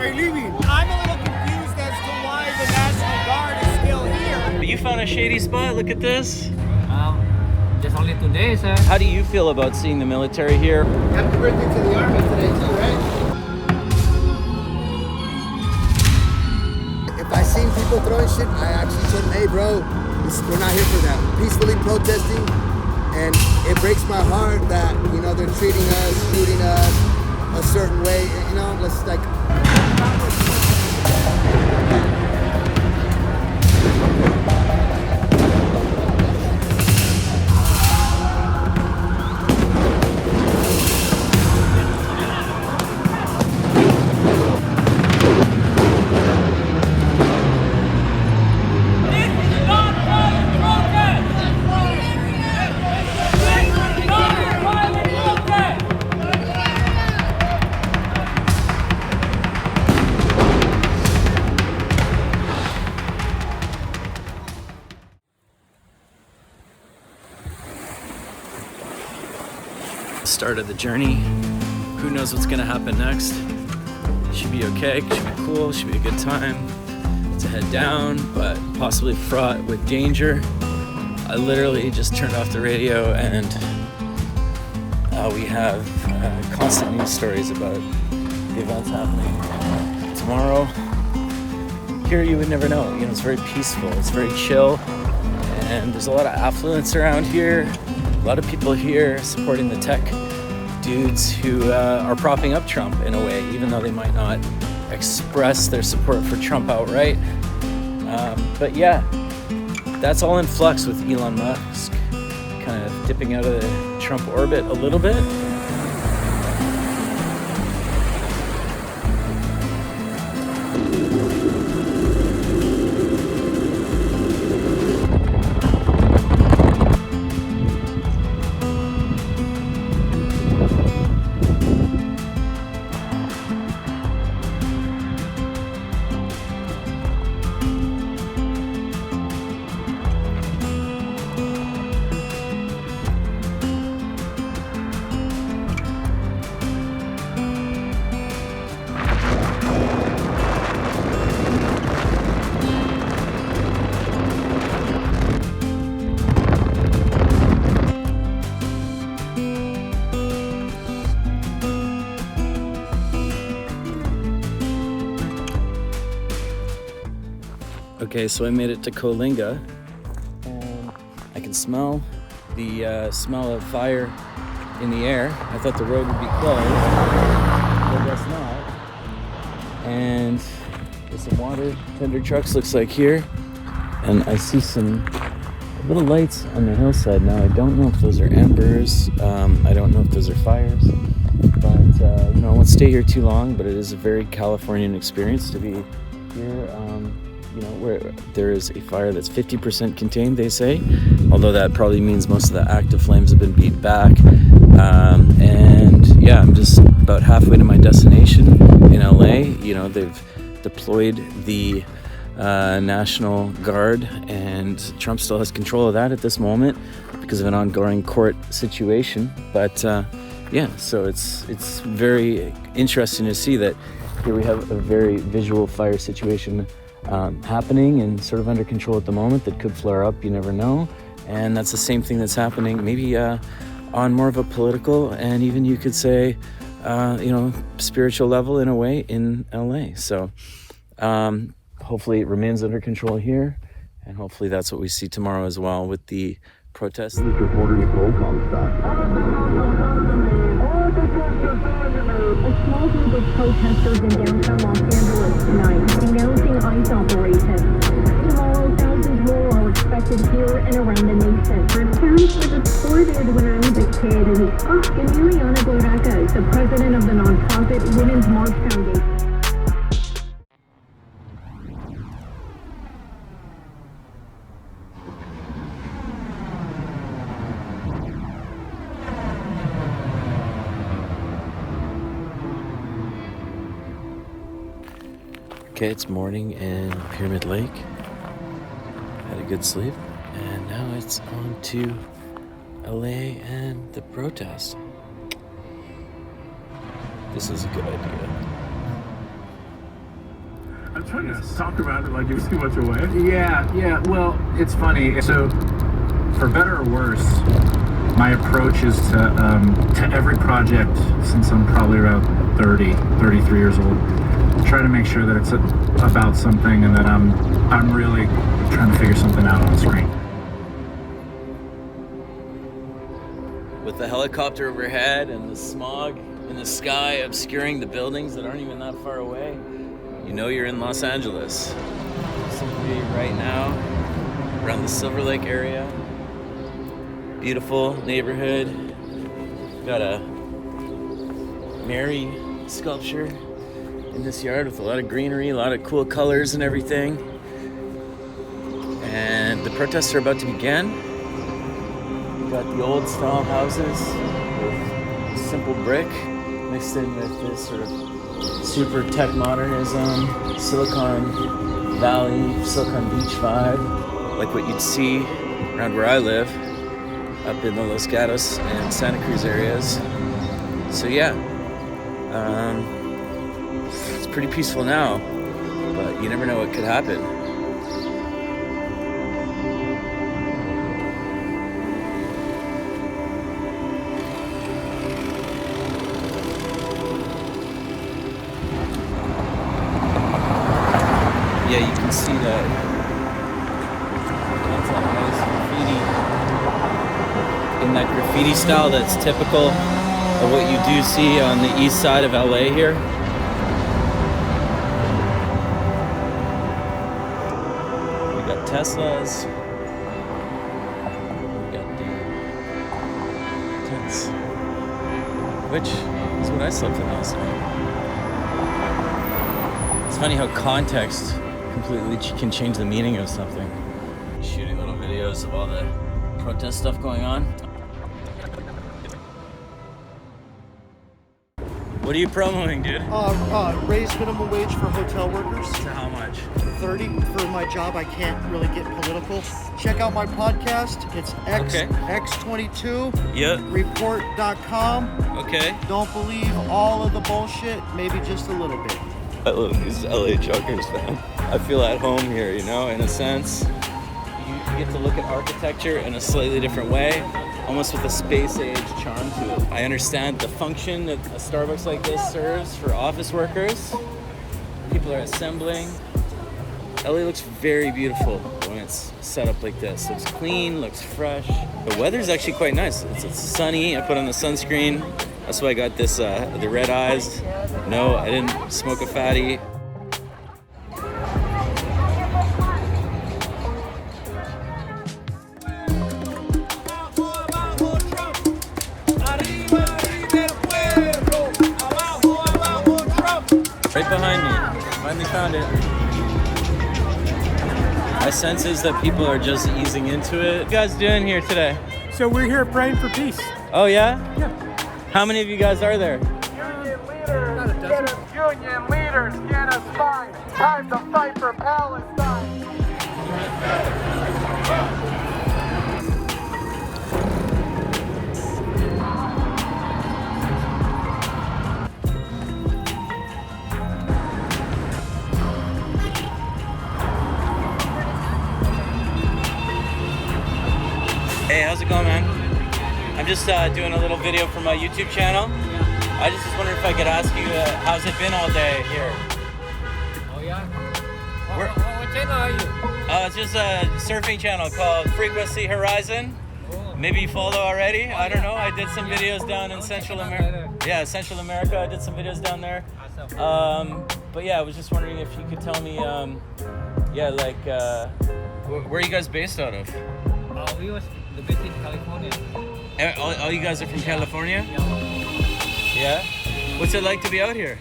military leaving. I'm a little confused as to why the National Guard is still here. But you found a shady spot. Look at this. Just only 2 days, sir. How do you feel about seeing the military here? Happy birthday to the Army today too, right? If I seen people throwing shit, I actually told them, hey bro, we're not here for that. We're peacefully protesting, and it breaks my heart that, you know, they're treating us, shooting us a certain way. You know, let's like... Start of the journey. Who knows what's gonna happen next? It should be okay, it should be cool, it should be a good time to head down, but possibly fraught with danger. I literally just turned off the radio and we have constant news stories about the events happening tomorrow. Here you would never know, you know, it's very peaceful, it's very chill, and there's a lot of affluence around here. A lot of people here supporting the tech dudes who are propping up Trump in a way, even though they might not express their support for Trump outright. But yeah, that's all in flux with Elon Musk kind of dipping out of the Trump orbit a little bit. Okay, so I made it to Coalinga, and I can smell the smell of fire in the air. I thought the road would be closed, but I guess not. And there's some water tender trucks, looks like here, and I see some little lights on the hillside. Now I don't know if those are embers, I don't know if those are fires, but you know, I won't stay here too long, but it is a very Californian experience to be here. You know, where there is a fire that's 50% contained, they say, although that probably means most of the active flames have been beat back. And yeah, I'm just about halfway to my destination in LA. You know, they've deployed the National Guard, and Trump still has control of that at this moment because of an ongoing court situation. But yeah, so it's very interesting to see that here we have a very visual fire situation happening and sort of under control at the moment that could flare up, you never know. And that's the same thing that's happening maybe on more of a political and even you could say you know, spiritual level in a way in LA. So hopefully it remains under control here, and hopefully that's what we see tomorrow as well with the protests. A small group of protesters in downtown Los Angeles tonight denouncing ICE operations. Tomorrow, thousands more are expected here and around the nation. My parents were deported when I was a kid, and Emiliana Barraca is the president of the nonprofit Women's March Foundation. Okay, it's morning in Pyramid Lake. Had a good sleep, and now it's on to LA and the protest. This is a good idea. I'm trying to talk about it like you're too much away. Yeah. Well, it's funny. So, for better or worse, my approach is to every project since I'm probably around 33 years old. Try to make sure that it's about something and that I'm really trying to figure something out on screen. With the helicopter overhead and the smog in the sky obscuring the buildings that aren't even that far away, you know you're in Los Angeles. Simply right now, around the Silver Lake area. Beautiful neighborhood. Got a Mary sculpture in this yard with a lot of greenery, a lot of cool colors and everything. And the protests are about to begin. We've got the old style houses with simple brick mixed in with this sort of super tech modernism, Silicon Valley, Silicon Beach vibe, like what you'd see around where I live, up in the Los Gatos and Santa Cruz areas. So yeah, it's pretty peaceful now, but you never know what could happen. Yeah, you can see that. That's a nice graffiti. In that graffiti style that's typical of what you do see on the east side of LA here. We got Teslas. We got the tents. Which is what I slept in last night. It's funny how context completely can change the meaning of something. Shooting little videos of all the protest stuff going on. What are you promoting, dude? Raise minimum wage for hotel workers. To how much? 30 for my job. I can't really get political. Check out my podcast. It's X22. Yeah. Report.com. Okay. Don't believe all of the bullshit. Maybe just a little bit. I love these LA Chokers, man. I feel at home here, you know, in a sense. You get to look at architecture in a slightly different way, almost with a space age charm to it. I understand the function that a Starbucks like this serves for office workers. People are assembling. LA looks very beautiful when it's set up like this. Looks clean, looks fresh. The weather's actually quite nice. It's sunny. I put on the sunscreen. That's why I got this, the red eyes. No, I didn't smoke a fatty. Right behind me. Finally found it. My sense is that people are just easing into it. What you guys doing here today? So we're here praying for peace. Oh yeah? Yeah. How many of you guys are there? Union leaders, get us fine. Time to fight for Palestine. Hey, how's it going, man? I'm just doing a little video for my YouTube channel. I just was wondering if I could ask you, how's it been all day here? Oh yeah? What channel are you? It's just a surfing channel called Frequency Horizon. Oh. Maybe you follow already. I don't know. I did some Yeah. videos down in Central America. Yeah, Central America. I did some videos down there. Awesome. But yeah, I was just wondering if you could tell me, yeah, like, where are you guys based out of? We was based in California. All you guys are from California? Yeah. Yeah? What's it like to be out here?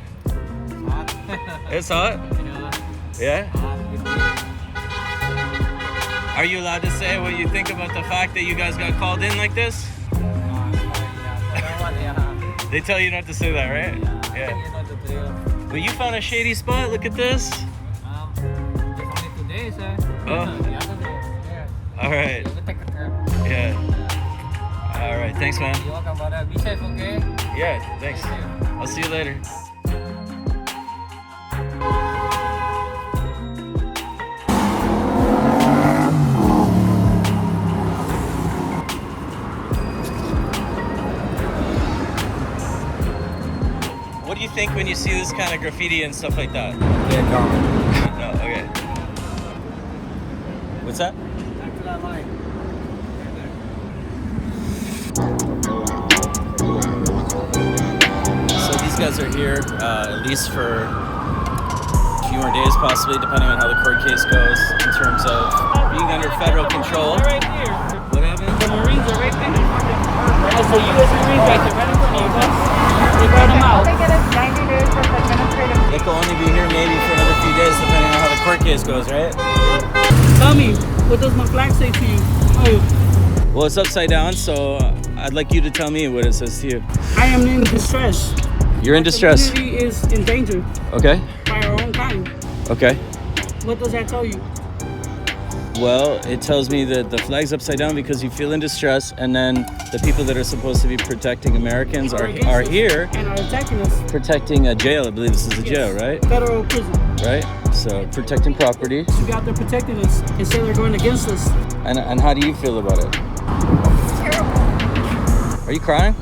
Hot. It's hot? Yeah. Yeah? Hot. Are you allowed to say what you think about the fact that you guys got called in like this? Yeah. They tell you not to say that, right? Yeah. You know the drill. But you found a shady spot. Look at this. Just only 2 days, sir. Oh. The other day. Yeah. All right. You will take a cab. Yeah. All right. Thanks, man. You're welcome, brother. Be safe, okay? Yeah. Thanks. Thank you. I'll see you later. see this kind of graffiti and stuff like that? Yeah, common. No, okay. What's that? Back to that line. So these guys are here at least for a few more days, possibly, depending on how the court case goes in terms of being under federal control. They're right here. What happened? The Marines are right there. That's the U.S. Marines right there, right in front of you, bus. They brought them out. They get us 90 days of administrative. They could only be here maybe for another few days, depending on how the court case goes, right? Tell me, what does my flag say to you? Oh, Well, it's upside down, so I'd like you to tell me what it says to you. I am in distress. You're in distress. Community is in danger Okay. by our own kind. Okay. What does that tell you? Well, it tells me that the flag's upside down because you feel in distress, and then the people that are supposed to be protecting Americans are against us here and are attacking us. protecting a jail. I believe this is a jail, right? Federal prison. Right? So protecting property. You got there protecting us and say they're going against us. And how do you feel about it? Terrible. Are you crying?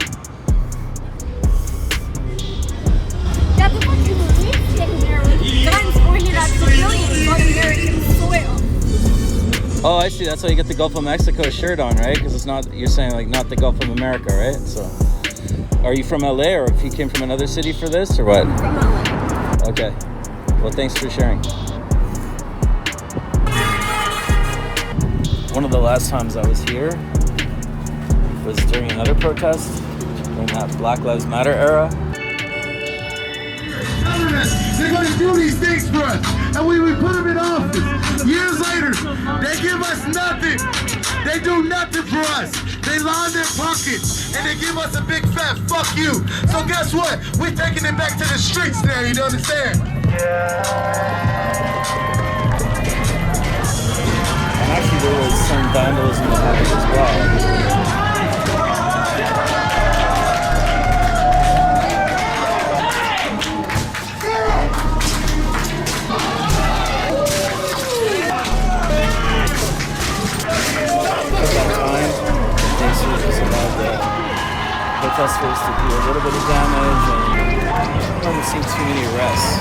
Yeah, the fucking Marines sitting there with guns pointed at civilians on American soil. Oh, I see. That's why you get the Gulf of Mexico shirt on, right? Because it's not, you're saying like not the Gulf of America, right? So, are you from LA, or if you came from another city for this, or what? From LA. Okay. Well, thanks for sharing. One of the last times I was here was during another protest, during that Black Lives Matter era. They're going to do these things for us, and we put them in office. Years later, they give us nothing. They do nothing for us. They line their pockets, and they give us a big fat fuck you. So guess what? We're taking it back to the streets now, you understand? And actually there was some vandalism that happened as well. Protesters to do a little bit of damage, and I haven't seen too many arrests.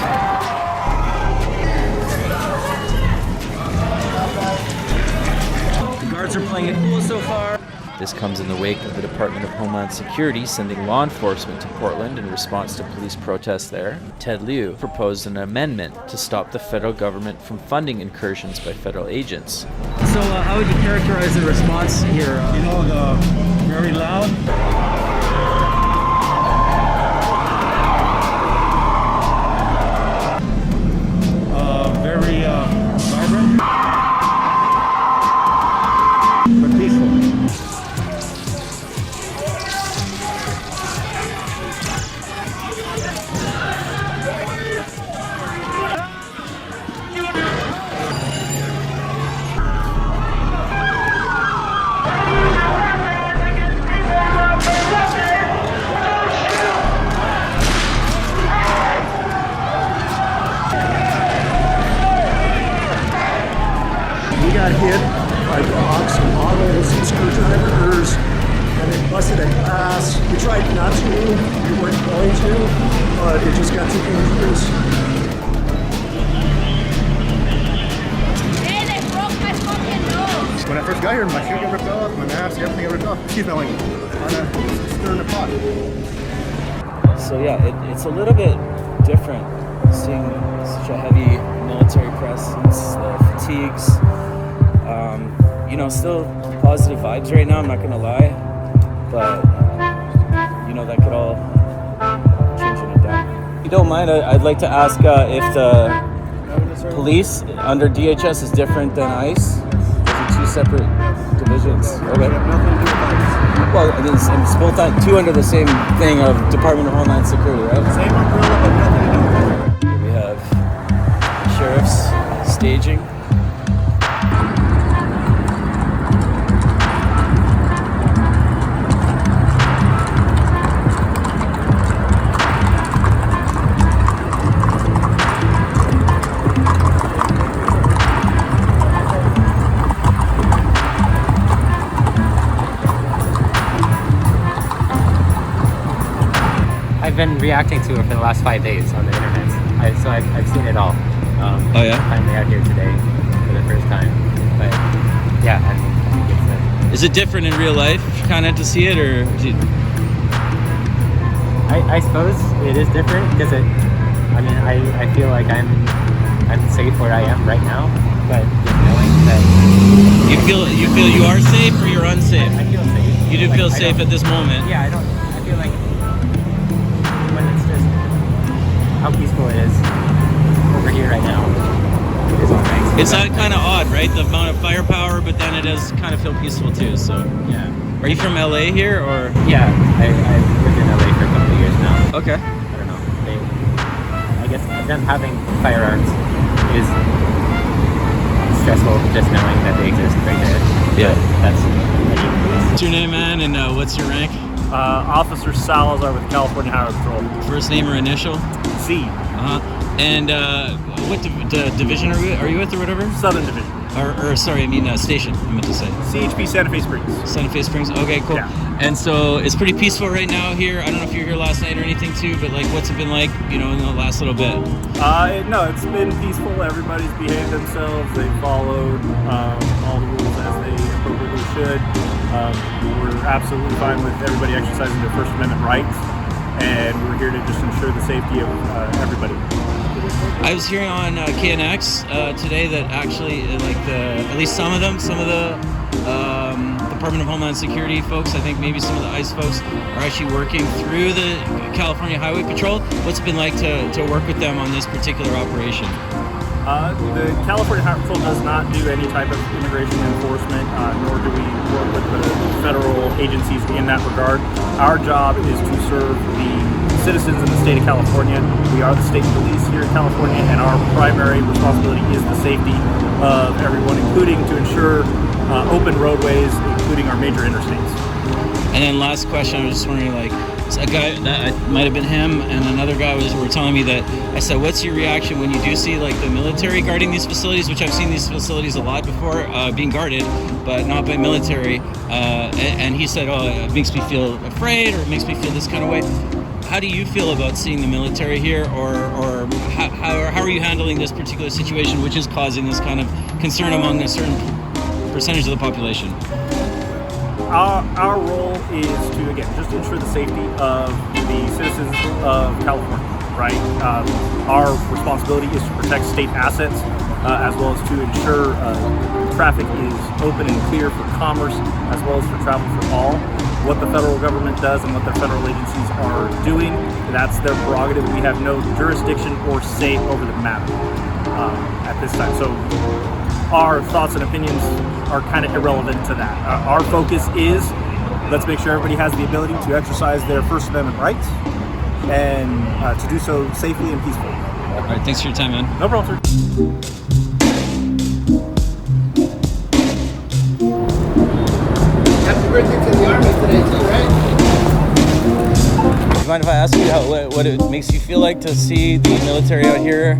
The guards are playing it cool so far. This comes in the wake of the Department of Homeland Security sending law enforcement to Portland in response to police protests there. Ted Lieu proposed an amendment to stop the federal government from funding incursions by federal agents. So how would you characterize the response here? Very loud. Very vibrant, but peaceful. Got hit by dogs and bottles and screwdrivers, and it busted a glass. We tried not to, we weren't going to, but it just got too dangerous. Hey, they broke my fucking nose. When I first got here, my shoe got ripped off, my mask, everything got ripped off. Keep going on stirring the pot. So yeah, it's a little bit different seeing such a heavy military presence, the fatigues. Still positive vibes right now, I'm not gonna lie, but that could all change in a day. If you don't mind, I'd like to ask if the police under DHS is different than ICE. Those are two separate divisions. Okay. Well, I mean, it's both two under the same thing of Department of Homeland Security, right? Same umbrella, but nothing to do with it. We have sheriffs staging. I've been reacting to it for the last 5 days on the internet. So I've seen it all. Oh yeah. Finally out here today for the first time. But yeah, I think it's Is it different in real life, kind of, to see it, or? I suppose it is different because I feel like I'm safe where I am right now, but just knowing that You feel you are safe, or you're unsafe? I feel safe. You do Like, feel safe at this moment. Yeah, I feel like when it's just how peaceful it is over here right now, it is alright. It's kind of odd, right? The amount of firepower, but then it does kind of feel peaceful too. So Yeah. Are you from LA here, or? Yeah, I've lived in LA for a couple of years now. Okay. I don't know. I guess them having firearms is stressful just knowing that they exist right there. Yeah. That's What's your name, man, and what's your rank? Officer Salazar with California Highway Patrol. First name or initial? C. And what division are you with, or whatever? Southern Division. Or sorry, I mean station. I meant to say. CHP Santa Fe Springs. Santa Fe Springs. Okay, cool. Yeah. And so it's pretty peaceful right now here. I don't know if you were here last night or anything too, but like, what's it been like, in the last little bit? No, it's been peaceful. Everybody's behaved themselves. They followed all the rules as they appropriately should. We're absolutely fine with everybody exercising their First Amendment rights, and we're here to just ensure the safety of everybody. I was hearing on KNX today that actually, at least some of the Department of Homeland Security folks, I think maybe some of the ICE folks, are actually working through the California Highway Patrol. What's it been like to work with them on this particular operation? The California Highway Patrol does not do any type of immigration enforcement, nor do we work with the federal agencies in that regard. Our job is to serve the citizens in the state of California. We are the state police here in California, and our primary responsibility is the safety of everyone, including to ensure open roadways, including our major interstates. And then last question, I was just wondering, a guy, that might have been him, and another guy were telling me that, I said, what's your reaction when you do see the military guarding these facilities, which I've seen these facilities a lot before, being guarded, but not by military, and he said, it makes me feel afraid, or it makes me feel this kind of way. How do you feel about seeing the military here, or how are you handling this particular situation, which is causing this kind of concern among a certain percentage of the population? Our role is to, again, just ensure the safety of the citizens of California, right? Our responsibility is to protect state assets, as well as to ensure traffic is open and clear for commerce, as well as for travel for all. What the federal government does and what the federal agencies are doing, that's their prerogative. We have no jurisdiction or say over the matter at this time. So our thoughts and opinions are kind of irrelevant to that. Our focus is, let's make sure everybody has the ability to exercise their First Amendment rights, and to do so safely and peacefully. All right, thanks for your time, man. No problem, sir. Happy birthday to the Army today too, right? Do you mind if I ask you what it makes you feel like to see the military out here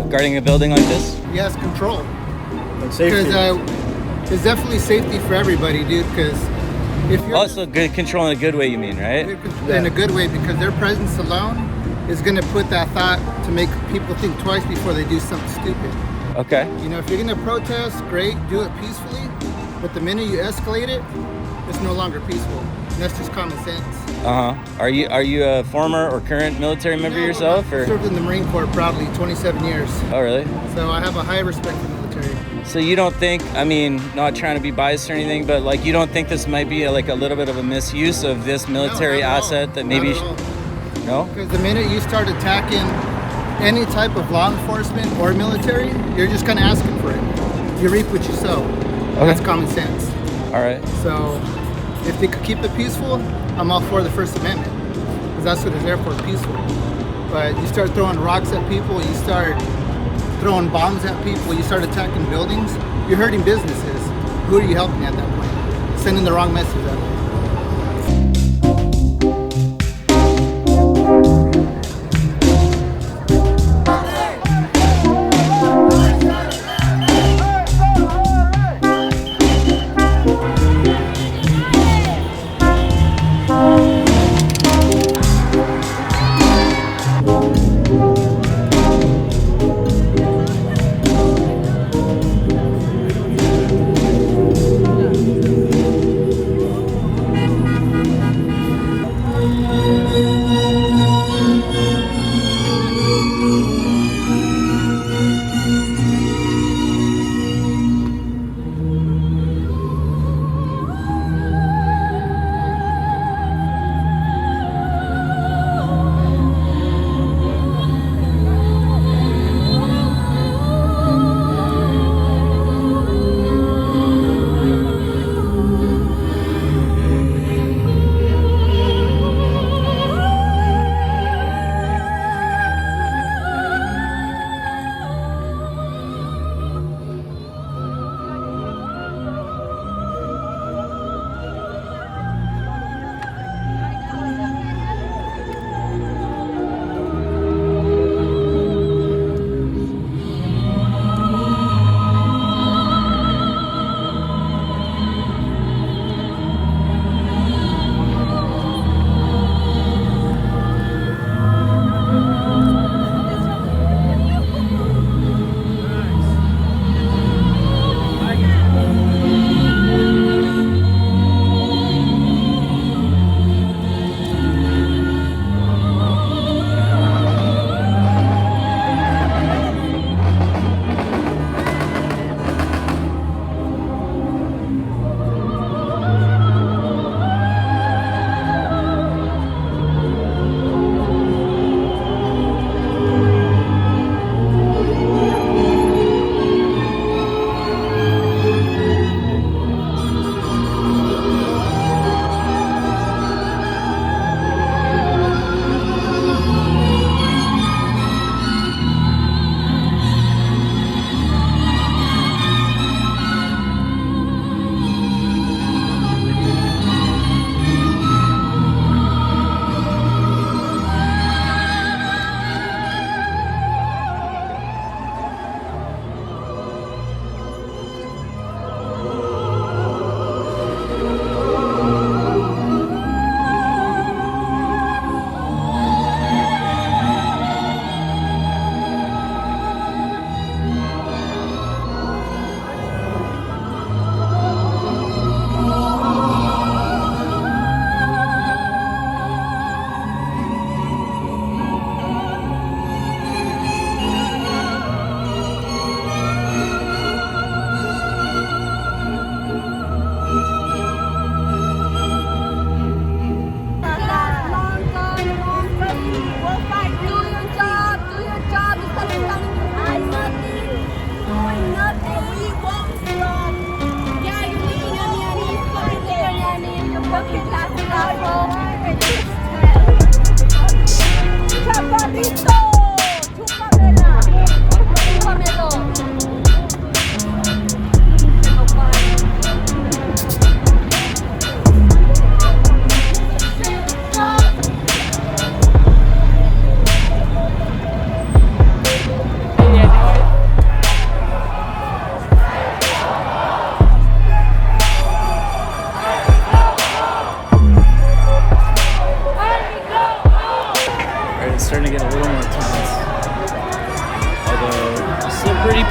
guarding a building like this? He has control. And safety. Because it's definitely safety for everybody, dude. Because if you're Also, good control in a good way, you mean, right? in a good way, because their presence alone is going to put that thought to make people think twice before they do something stupid. Okay. If you're going to protest, great, do it peacefully. But the minute you escalate it, it's no longer peaceful. And that's just common sense. Are you a former or current military member yourself, I or? served in the Marine Corps proudly 27 years. Oh, really? So I have a high respect for the military. So you don't think, not trying to be biased or anything, but you don't think this might be a little bit of a misuse of this military No, not at asset all. that maybe? Not at all. No. Because the minute you start attacking any type of law enforcement or military, you're just kind of asking for it. You reap what you sow. That's common sense. All right. So if they could keep it peaceful, I'm all for the First Amendment, because that's what it's there for, peaceful. But you start throwing rocks at people, you start throwing bombs at people, you start attacking buildings, you're hurting businesses. Who are you helping at that point? Sending the wrong message out.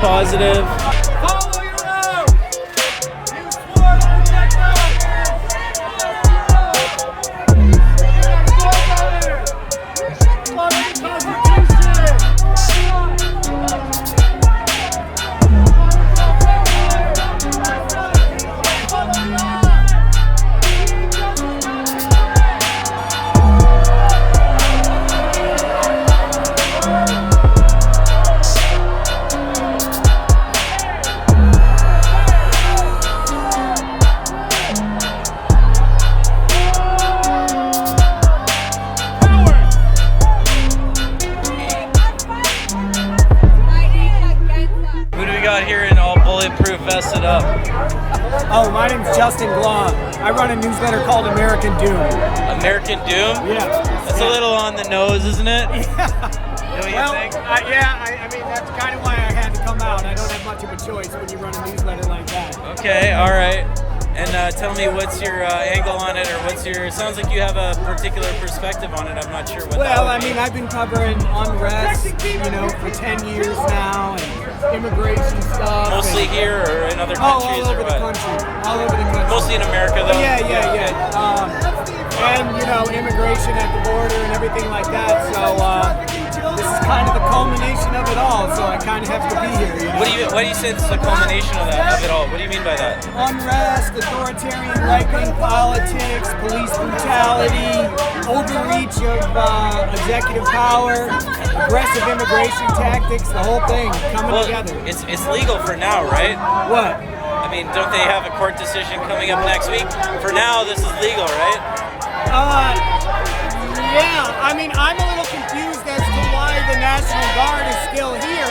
positive. Follow your road. You swore to protect Vested up. Oh, my name's Justin Glom. I run a newsletter called American Doom. American Doom? Yeah. That's a little on the nose, isn't it? Yeah. Don't you think? I mean, that's kind of why I had to come out. I don't have much of a choice when you run a newsletter like that. Okay, all right. And tell me, what's your angle on it, or what's your? It sounds like you have a particular perspective on it. I'm not sure what. Well, I mean, I've been covering unrest, for 10 years now, and immigration stuff. Mostly here or in other countries, all over or the what? country. All over the country. Mostly in America, though. Yeah. And immigration at the border and everything like that. So this is kind of the culmination of it all. So I kind of have to be here. What do you say is the culmination of it all? What do you mean by that? Unrest, authoritarian right-wing politics, police brutality, overreach of executive power, aggressive immigration tactics, the whole thing coming together. It's legal for now, right? What? I mean, don't they have a court decision coming up next week? For now, this is legal, right? Yeah. I mean, I'm a little confused as to why the National Guard is still here.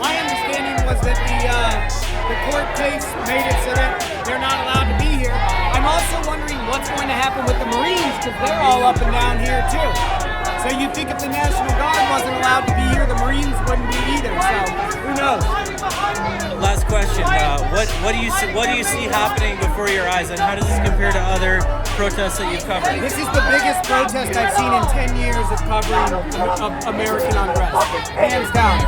My understanding was that the court case made it so that they're not allowed to be here. I'm also wondering what's going to happen with the Marines, because they're all up and down here too. So you'd think if the National Guard wasn't allowed to be here, the Marines wouldn't be either. So who knows? Last question. What do you see happening before your eyes, and how does this compare to other protests that you've covered? This is the biggest protest I've seen in 10 years of covering American unrest, hands down.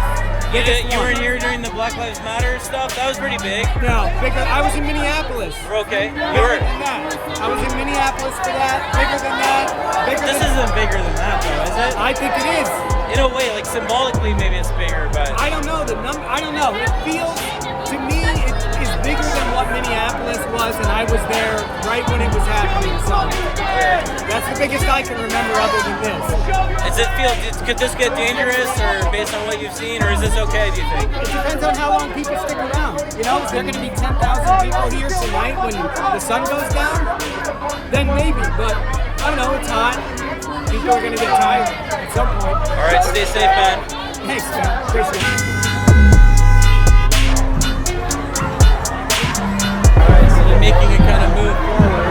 You weren't here during the Black Lives Matter stuff? That was pretty big. No, bigger. I was in Minneapolis. Okay. You were? I was in Minneapolis for that. Bigger than that. This isn't bigger than that, though, is it? I think it is. In a way, like symbolically, maybe it's bigger, but I don't know I don't know. It feels to me it is bigger than what Minneapolis was, and I was there right when it was happening. So that's the biggest I can remember, other than this. Could this get dangerous, or based on what you've seen, or is this okay? Do you think? It depends on how long people stick around. Is there going to be 10,000 people here tonight when the sun goes down? Then maybe, but I don't know. It's hot. People are going to get tired at some point. All right, stay safe, man. Thanks, man. Appreciate it. All right, so they're making it kind of move forward.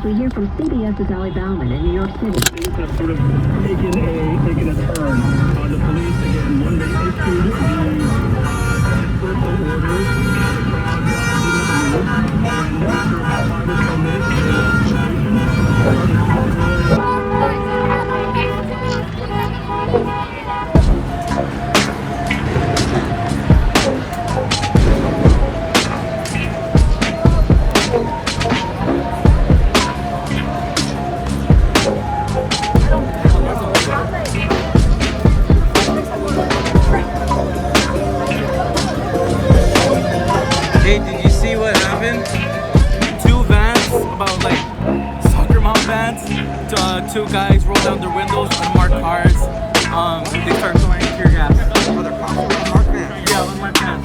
as we hear from CBS's Ali Bauman in New York City. Things have sort of taken a turn. The police, again, when they issued the dispersal orders, the crowd didn't move, and after about 5 or so minutes, the situation started Hey, did you see what happened? 2 vans, about like soccer mom vans. 2 guys rolled down their windows, unmarked cars. They started throwing tear gas. Yeah, unmarked vans.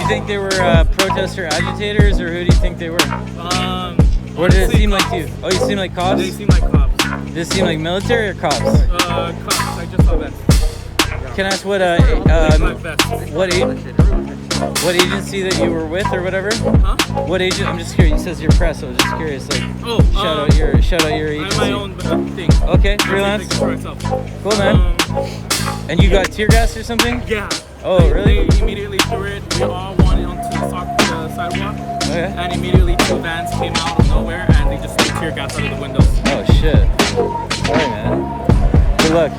You think they were protester agitators, or who do you think they were? What did it seem like to you? Oh, you seem like cops? They seem like cops. Did it seem like military or cops? Cops. I just saw vests. Can I ask what what agency that you were with or whatever? Huh? What agent? I'm just curious. You says you're press, so I was just curious. Like, shout out your agency. I have my own thing. Okay, freelance. Cool, man. And you got tear gas or something? Yeah. Oh, really? They immediately threw it. We all wanted onto the sidewalk. Okay. And immediately 2 vans came out of nowhere and they just threw tear gas out of the windows. Oh shit. Sorry, man. Good luck.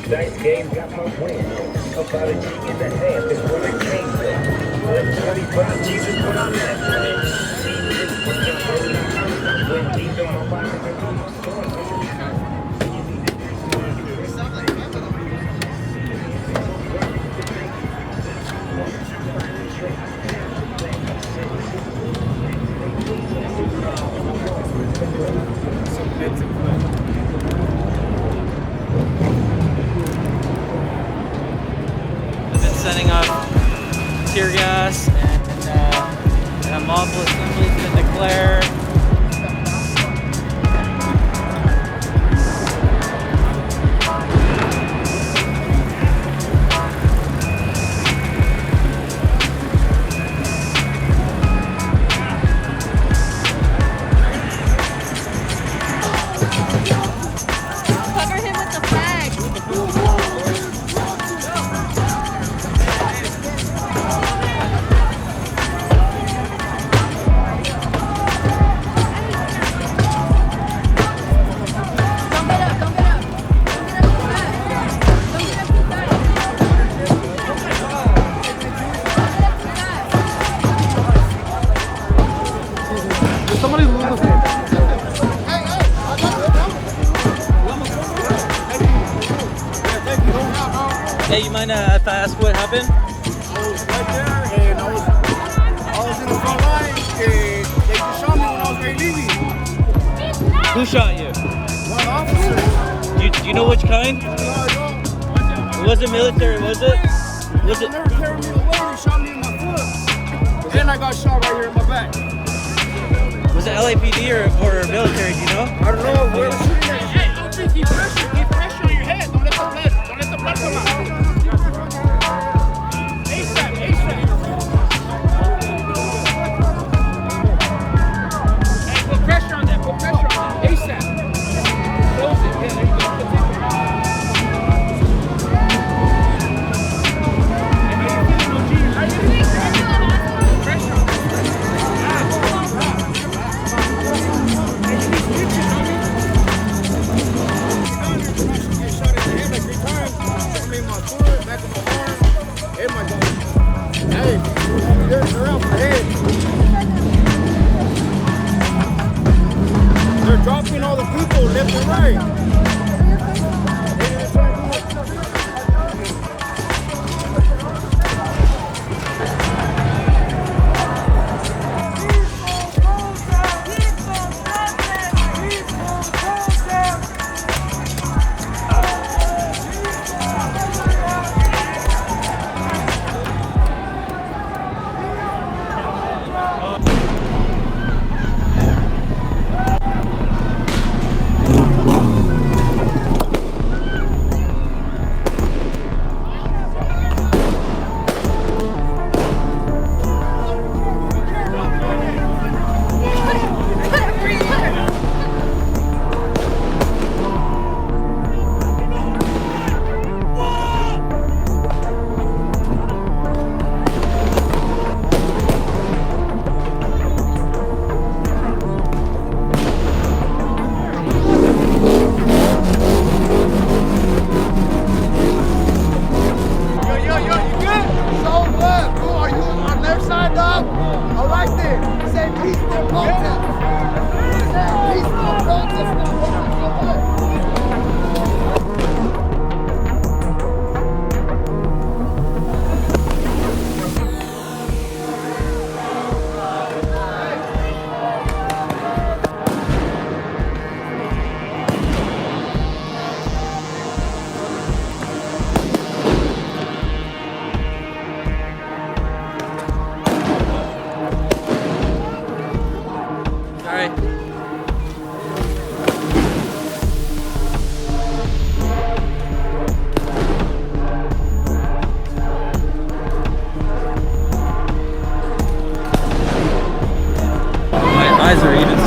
Dice game got my win. About a G in the half is what I came with. 25 Jesus, what I'm at. When deep in my pocket, I do my story. Setting up tear gas and an unlawful assembly has been declared. Cover him with the flag. Hey, you mind if I ask what happened? I was right there and I was in the front line and they just shot me when I was ready leaving. Who shot you? One officer. Do you know which kind? No, I don't. It wasn't military, was it? Was it? They were carrying me away, they shot me in my foot. Then I got shot right here in my back. Was it LAPD or military, do you know? I don't know where was shooting at. Hey, don't think keep pressure on your head. Don't let the blood come out. ASAP. Hey, put pressure on that, ASAP. Close it, yeah, there you go. They're dropping all the people left and right.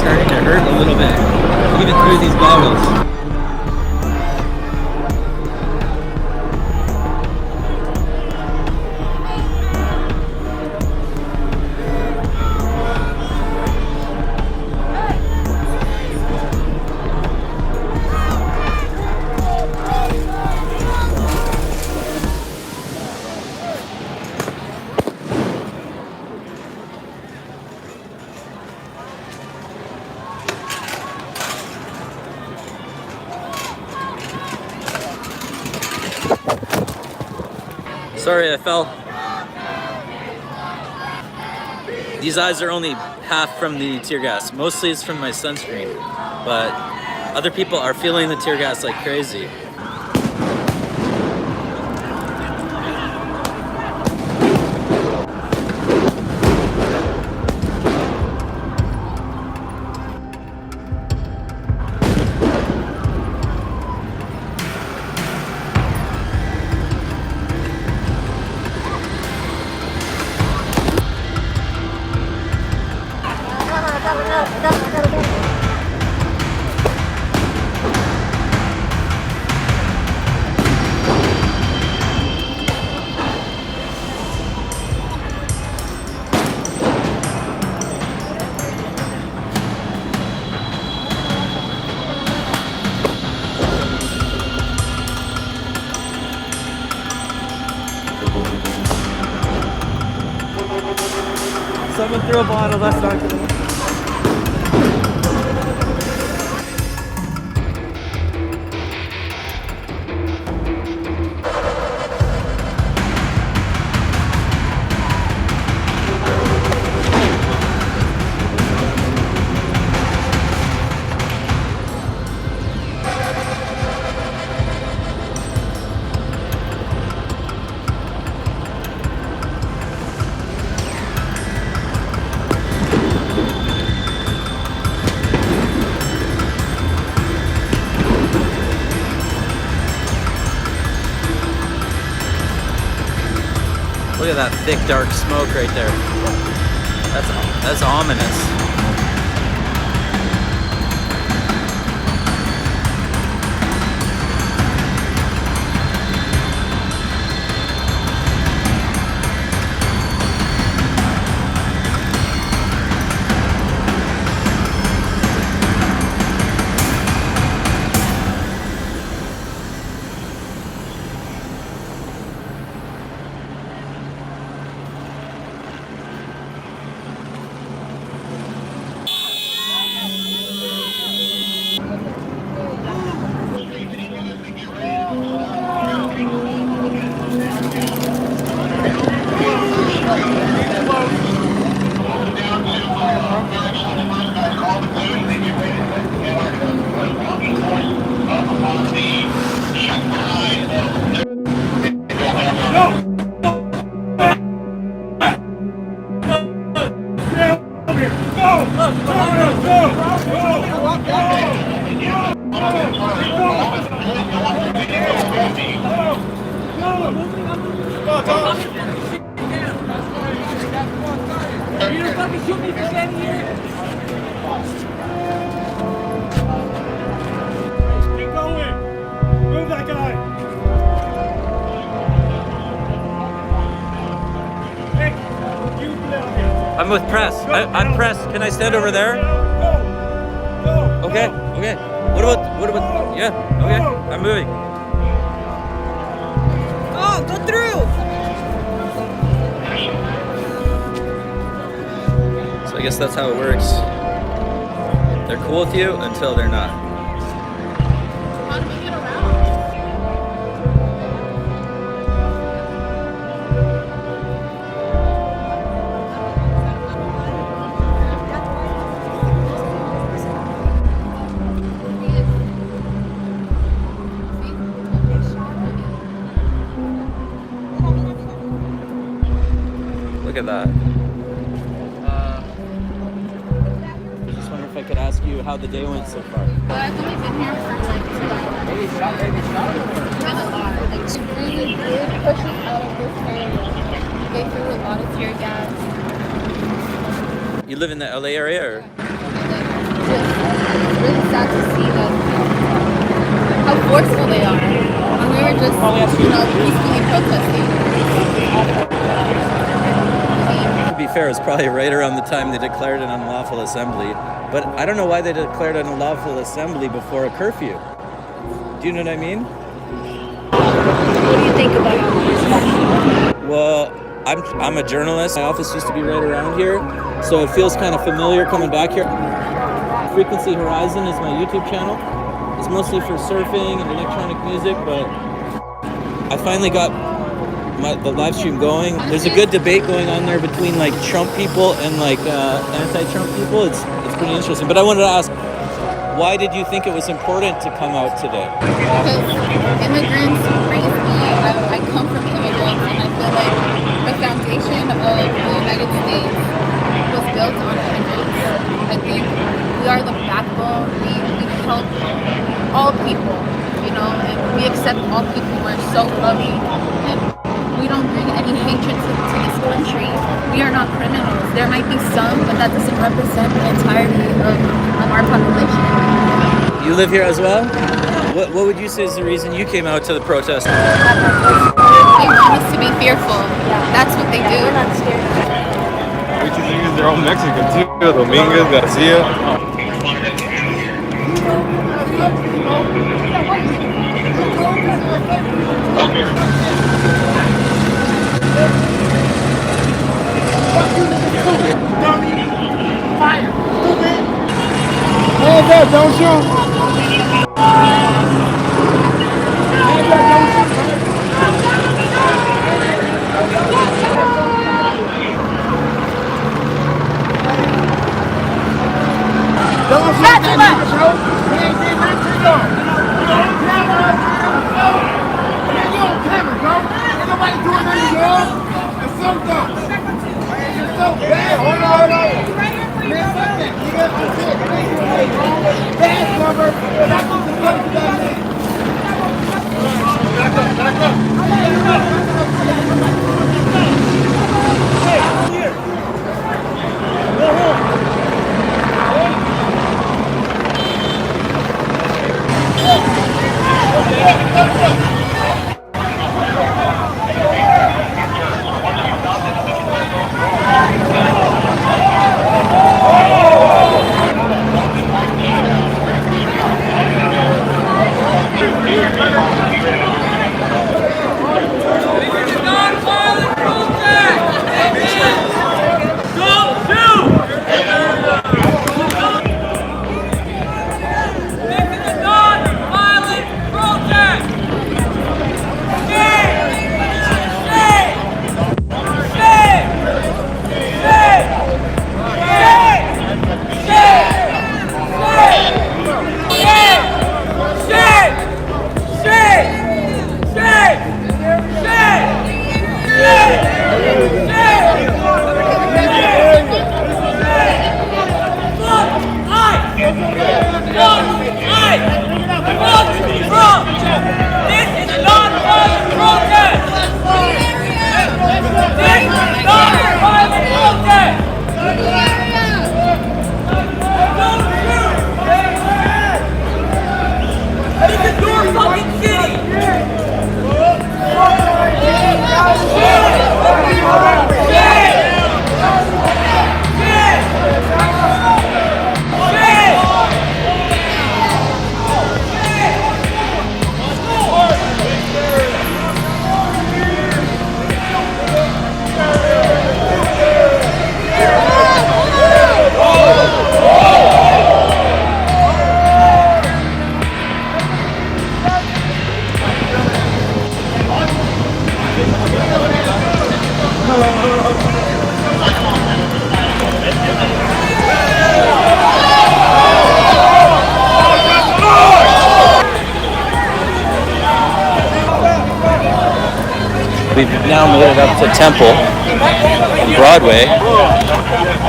starting to hurt a little bit, even through these goggles. Sorry, I fell. These eyes are only half from the tear gas. Mostly it's from my sunscreen, but other people are feeling the tear gas like crazy. Someone threw a bottle, that's not good. Look at that thick, dark smoke right there. That's ominous. I'm with press. I'm press. Can I stand over there? Okay. Okay. What about? Yeah. Okay. I'm moving. Oh, go through. So I guess that's how it works. They're cool with you until they're not. How do we get around? Look at that. I just wonder if I could ask you how the day went so far. Well, I've only been here for like 2 hours. Maybe like screaming good pushes out of this area. They threw a lot of tear gas. You live in the LA area, or? peacefully protesting. To be fair, it's probably right around the time they declared an unlawful assembly. But I don't know why they declared an unlawful assembly before a curfew. Do you know what I mean? What do you think about it? Well, I'm a journalist. My office used to be right around here, so it feels kind of familiar coming back here. Frequency Horizon is my YouTube channel. It's mostly for surfing and electronic music, but I finally got the live stream going. There's a good debate going on there between like Trump people and like anti-Trump people. It's pretty interesting. But I wanted to ask, why did you think it was important to come out today? Because immigrants raised me. I come from immigrants, and I feel like the foundation of the United States was built on immigrants. I think we are the backbone. We help all people, and we accept all people. We're so loving, and we don't bring any hatred to this country. We are not criminals. There might be some, but that doesn't represent the entirety of our population. You live here as well? What would you say is the reason you came out to the protest? They want us to be fearful. That's what they do. We're not scared. Which niggas, they're all Mexican too. Dominguez, Garcia. Fire! Hands up, don't shoot! Don't shoot that nigga, bro! We ain't did nothing to you. You on camera? You on camera, bro? Ain't nobody doing nothing to you. It's so dumb. It's so bad. Hold on. Man, fuck that. Nigga, I'm sick. I ain't doing nothing wrong. Bad cover. Back up the fuck to that man. Back up. Hey, here. Go home. We've now made it up to Temple on Broadway.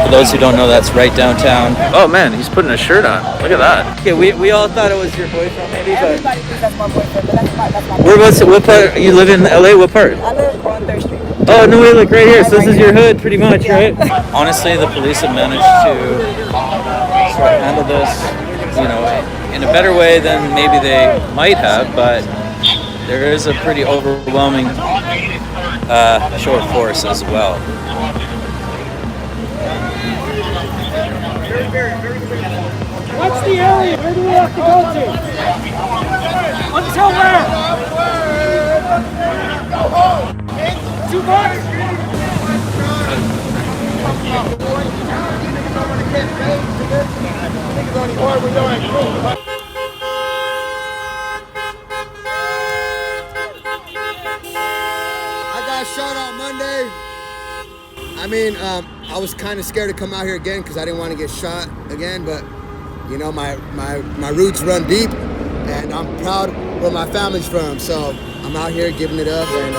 For those who don't know, that's right downtown. Oh man, he's putting a shirt on. Look at that. Okay, we all thought it was your boyfriend maybe, but... Everybody thinks that's my boyfriend, but that's my Whereabouts, what part? You live in LA? What part? I live on 3rd Street. Oh, no way, look right here. So this is your hood pretty much, right? Honestly, the police have managed to sort of handle this, in a better way than maybe they might have, but there is a pretty overwhelming show of force as well. What's the area? Where do we have to go to? Until where? Too much? I got shot on Monday. I mean, I was kind of scared to come out here again because I didn't want to get shot again, but you know, my roots run deep, and I'm proud where my family's from, so I'm out here giving it up, and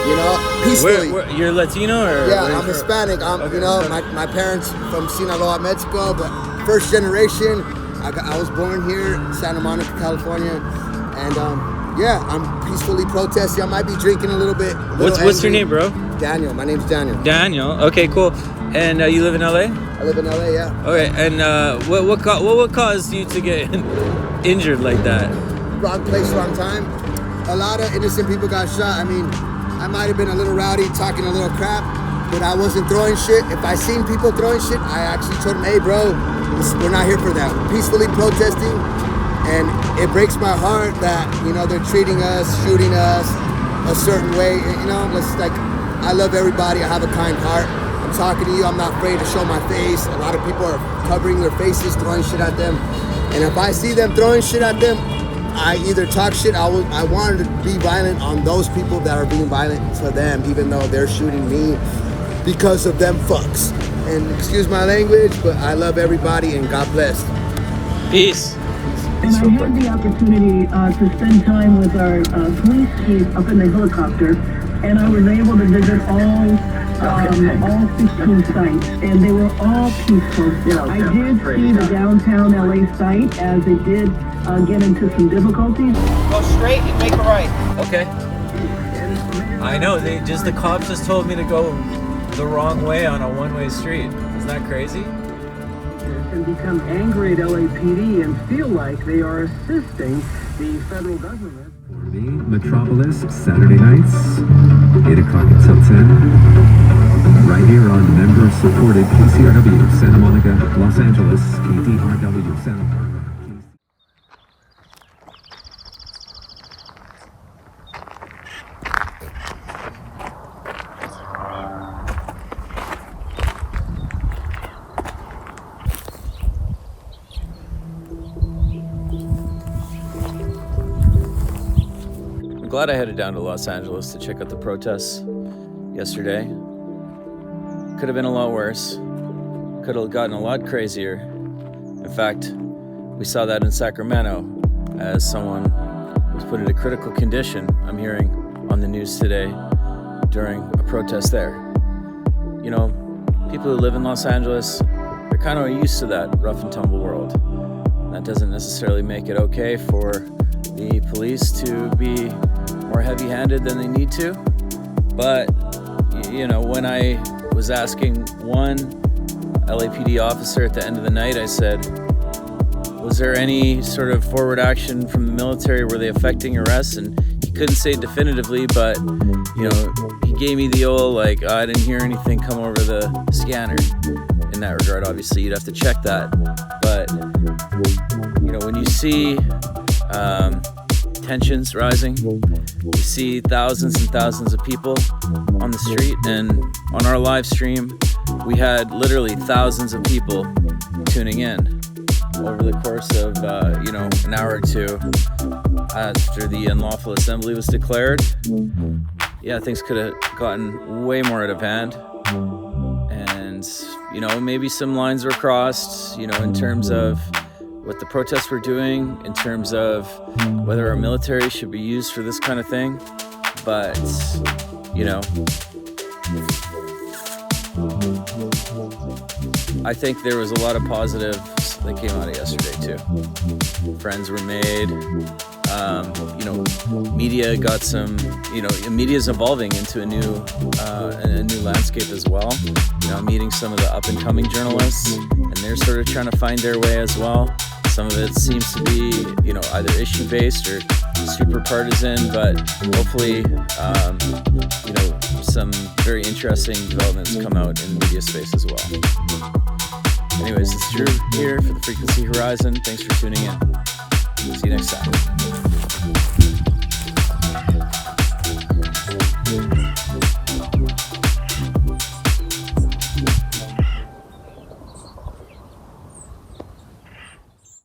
you know, peacefully. You're Latino or? Yeah, I'm Hispanic. Okay. You know, my parents from Sinaloa, Mexico, but first generation. I was born here, Santa Monica, California, and yeah, I'm peacefully protesting. I might be drinking a little bit. What's your name, bro? Daniel. My name's Daniel. Daniel. Okay, cool. And you live in LA? I live in LA, yeah. Okay, and what caused you to get injured like that? Wrong place, wrong time. A lot of innocent people got shot. I mean, I might have been a little rowdy, talking a little crap, but I wasn't throwing shit. If I seen people throwing shit, I actually told them, hey, bro, we're not here for that. We're peacefully protesting, and it breaks my heart that, you know, they're treating us, shooting us a certain way. You know, it's like, I love everybody. I have a kind heart. I'm talking to you. I'm not afraid to show my face. A lot of people are covering their faces, throwing shit at them. And if I see them throwing shit at them, I either talk shit. I wanted to be violent on those people that are being violent to them, even though they're shooting me because of them fucks. And excuse my language, but I love everybody, and God bless. Peace. And I had the opportunity to spend time with our police chief up in the helicopter, and I was able to visit all 16 sites, and they were all peaceful. I did see the downtown LA site as it did get into some difficulties. Go straight and make a right. Okay. I know, the cops just told me to go the wrong way on a one-way street. Isn't that crazy? And become angry at LAPD and feel like they are assisting the federal government. For the Metropolis, Saturday nights, 8 o'clock until 10. Right here on member-supported KCRW, Santa Monica, Los Angeles, KDRW, Santa Barbara. Glad I headed down to Los Angeles to check out the protests yesterday. Could have been a lot worse. Could have gotten a lot crazier. In fact, we saw that in Sacramento as someone was put into critical condition, I'm hearing on the news today, during a protest there. You know, people who live in Los Angeles, they're kind of used to that rough and tumble world. That doesn't necessarily make it okay for the police to be more heavy-handed than they need to. But, you know, when I was asking one LAPD officer at the end of the night, I said, was there any sort of forward action from the military? Were they affecting arrests? And he couldn't say definitively, but, you know, he gave me the old, like, I didn't hear anything come over the scanner. In that regard, obviously, you'd have to check that. But, you know, when you see tensions rising, you see thousands and thousands of people on the street, and on our live stream, we had literally thousands of people tuning in over the course of, you know, an hour or two after the unlawful assembly was declared. Yeah, things could have gotten way more out of hand. And, you know, maybe some lines were crossed, you know, in terms of what the protests were doing, in terms of whether our military should be used for this kind of thing. But, you know, I think there was a lot of positives that came out of yesterday too. Friends were made. You know, media got some. You know, media's evolving into a new landscape as well. You know, I'm meeting some of the up and coming journalists, and they're sort of trying to find their way as well. Some of it seems to be, either issue-based or super partisan, but hopefully, some very interesting developments come out in the media space as well. Anyways, it's Drew here for the Frequency Horizon. Thanks for tuning in. See you next time.